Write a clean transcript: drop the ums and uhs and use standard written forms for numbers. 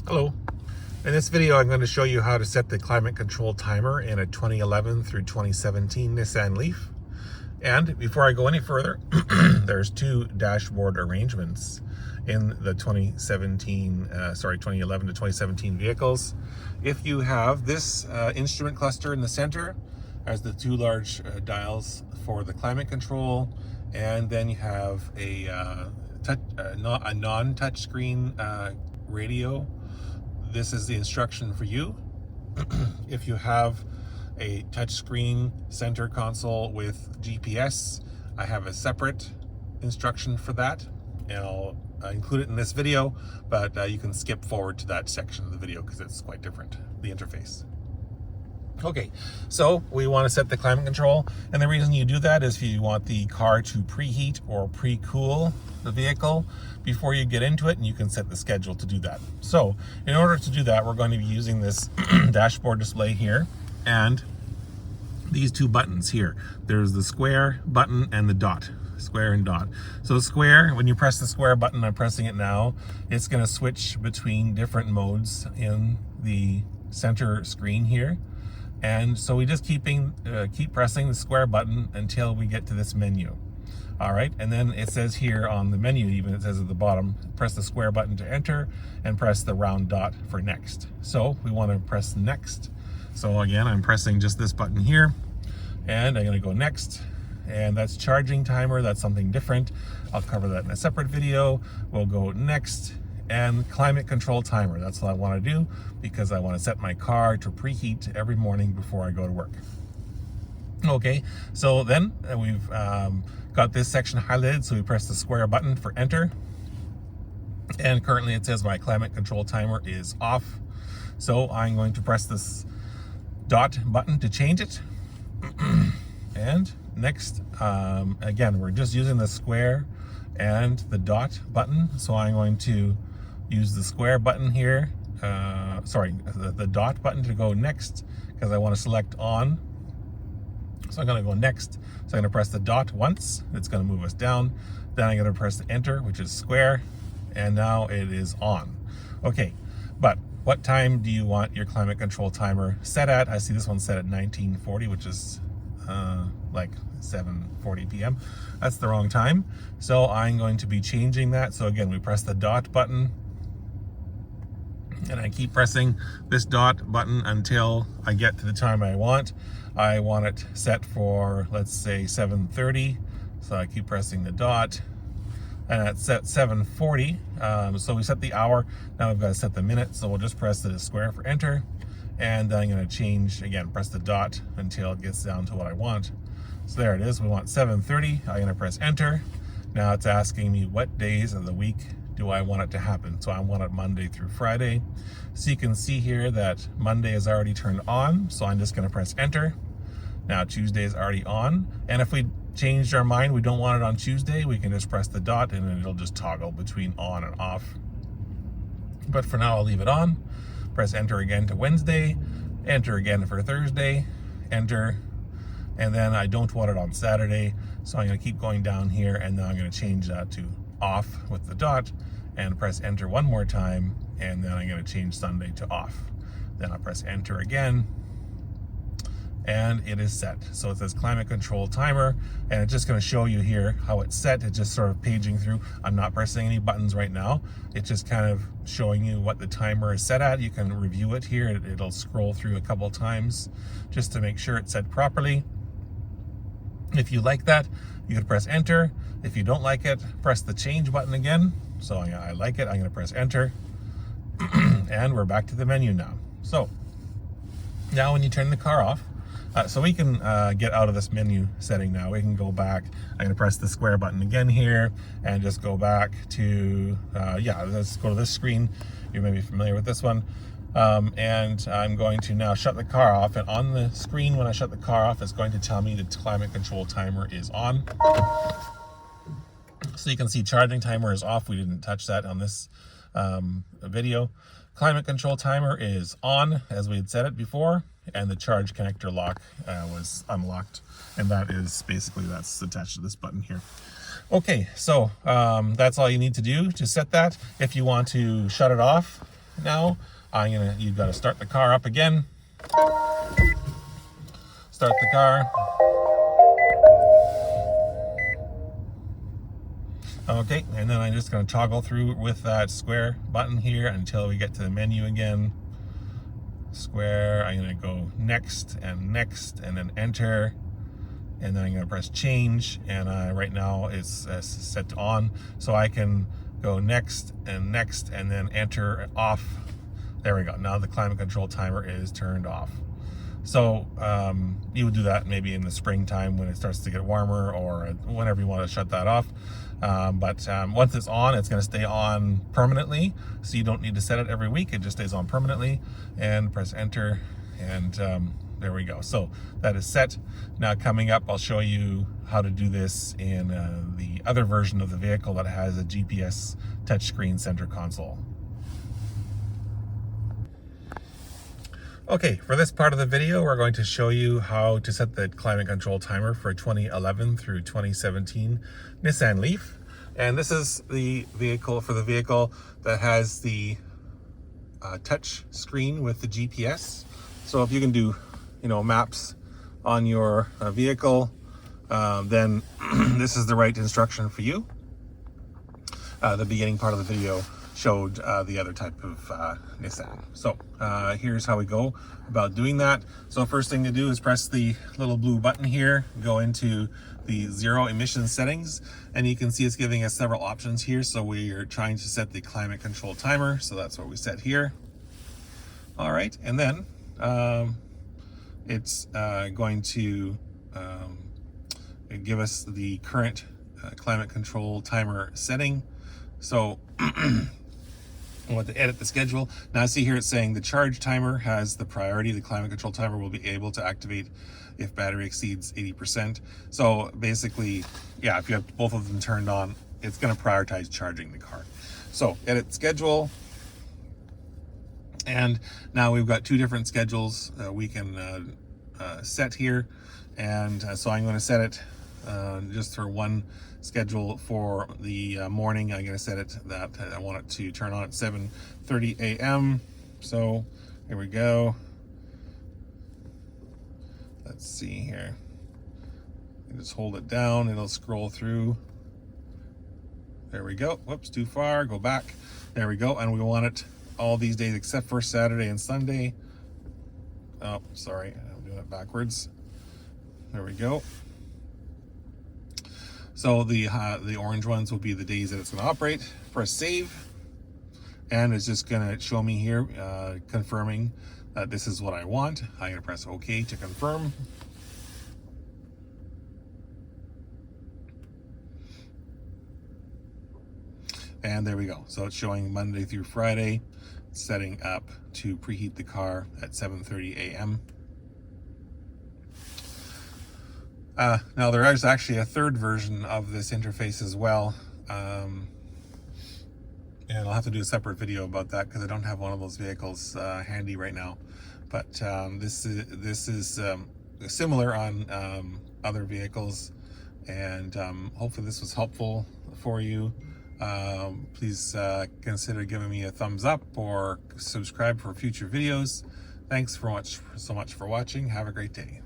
Hello. In this video, I'm going to show you how to set the climate control timer in a 2011 through 2017 Nissan Leaf. And before I go any further, there's two dashboard arrangements in the 2011 to 2017 vehicles. If you have this instrument cluster in the center, as the two large dials for the climate control, and then you have a non-touch screen radio. This is the instruction for you. If you have a touchscreen center console with GPS, I have a separate instruction for that, and I'll include it in this video, but you can skip forward to that section of the video because it's quite different, the interface. Okay, so we want to set the climate control, and the reason you do that is if you want the car to preheat or pre-cool the vehicle before you get into it, and you can set the schedule to do that. So in order to do that, we're going to be using this dashboard display here and these two buttons here. There's the square button and the dot. Square and dot. So square, when you press the square button, I'm pressing it now, it's going to switch between different modes in the center screen here. And so we just keep pressing the square button until we get to this menu. All right, and then it says here on the menu, even it says at the bottom, press the square button to enter and press the round dot for next. So we want to press next. So again, I'm pressing just this button here, and I'm going to go next. And that's charging timer, that's something different. I'll cover that in a separate video. We'll go next. And climate control timer, that's what I want to do because I want to set my car to preheat every morning before I go to work. Okay, so then we've got this section highlighted, so we press the square button for enter, and currently it says my climate control timer is off, so I'm going to press this dot button to change it. And next, again, we're just using the square and the dot button, so I'm going to use the square button here, the dot button to go next because I want to select on. So I'm going to go next. So I'm going to press the dot once. It's going to move us down. Then I'm going to press the enter, which is square, and now it is on. Okay, but what time do you want your climate control timer set at? I see this one set at 1940, which is like 7:40 p.m. That's the wrong time. So I'm going to be changing that. So again, we press the dot button, and I keep pressing this dot button until I get to the time I want. I want it set for, let's say, 7:30. So I keep pressing the dot, and it's set 7:40. So we set the hour. Now we've got to set the minute. So we'll just press the square for enter, and then I'm going to change again. Press the dot until it gets down to what I want. So there it is. We want 7:30. I'm going to press enter. Now it's asking me what days of the week do I want it to happen. So I want it Monday through Friday. So you can see here that Monday is already turned on. So I'm just going to press enter. Now Tuesday is already on. And if we changed our mind, we don't want it on Tuesday, we can just press the dot and it'll just toggle between on and off. But for now, I'll leave it on. Press enter again to Wednesday, enter again for Thursday, enter. And then I don't want it on Saturday, so I'm going to keep going down here, and now I'm going to change that to off with the dot and press enter one more time, and then I'm going to change Sunday to off. Then I'll press enter again, and it is set. So it says climate control timer, and it's just going to show you here how it's set. It's just sort of paging through. I'm not pressing any buttons right now. It's just kind of showing you what the timer is set at. You can review it here. It'll scroll through a couple times just to make sure it's set properly. If you like that, you can press enter. If you don't like it, press the change button again. So I like it, I'm going to press enter. And we're back to the menu now. So now when you turn the car off, so we can get out of this menu setting now. We can go back. I'm going to press the square button again here and just go back to, let's go to this screen. You may be familiar with this one. And I'm going to now shut the car off, and on the screen when I shut the car off, it's going to tell me the climate control timer is on. So you can see charging timer is off. We didn't touch that on this video. Climate control timer is on, as we had said it before, and the charge connector lock was unlocked, and that is basically, that's attached to this button here. Okay, so that's all you need to do to set that. If you want to shut it off, Now you've got to start the car up again. Start the car. Okay, and then I'm just going to toggle through with that square button here until we get to the menu again. Square, I'm going to go next, and then enter, and then I'm going to press change, and right now it's set to on, so I can go next, and then enter off. There we go. Now the climate control timer is turned off. So you would do that maybe in the springtime when it starts to get warmer, or whenever you want to shut that off. But once it's on, it's going to stay on permanently, so you don't need to set it every week. It just stays on permanently, and press enter, and there we go. So that is set. Now coming up, I'll show you how to do this in the other version of the vehicle that has a GPS touchscreen center console. Okay, for this part of the video, we're going to show you how to set the climate control timer for 2011 through 2017 Nissan Leaf. And this is the vehicle that has the touch screen with the GPS. So if you can do, maps on your vehicle, then this is the right instruction for you. The beginning part of the video showed the other type of Nissan. So here's how we go about doing that. So first thing to do is press the little blue button here, go into the zero emission settings, and you can see it's giving us several options here. So we are trying to set the climate control timer, so that's what we set here. All right, and then it's going to give us the current climate control timer setting. So I want to edit the schedule. Now see here it's saying the charge timer has the priority. The climate control timer will be able to activate if battery exceeds 80%. So basically, yeah, if you have both of them turned on, it's going to prioritize charging the car. So edit schedule. And now we've got two different schedules we can set here. And so I'm going to set it just for one schedule for the morning. I'm going to set it that I want it to turn on at 7:30 a.m. So here we go. Let's see here. You just hold it down, it'll scroll through. There we go. Whoops, too far. Go back. There we go. And we want it all these days except for Saturday and Sunday. Oh, sorry, I'm doing it backwards. There we go. So the orange ones will be the days that it's going to operate. Press save, and it's just going to show me here confirming that this is what I want. I'm going to press OK to confirm. And there we go. So it's showing Monday through Friday, setting up to preheat the car at 7:30 a.m. Now there is actually a third version of this interface as well, and I'll have to do a separate video about that because I don't have one of those vehicles handy right now. But this is similar on other vehicles, and hopefully this was helpful for you. Please consider giving me a thumbs up or subscribe for future videos. Thanks so much for watching. Have a great day.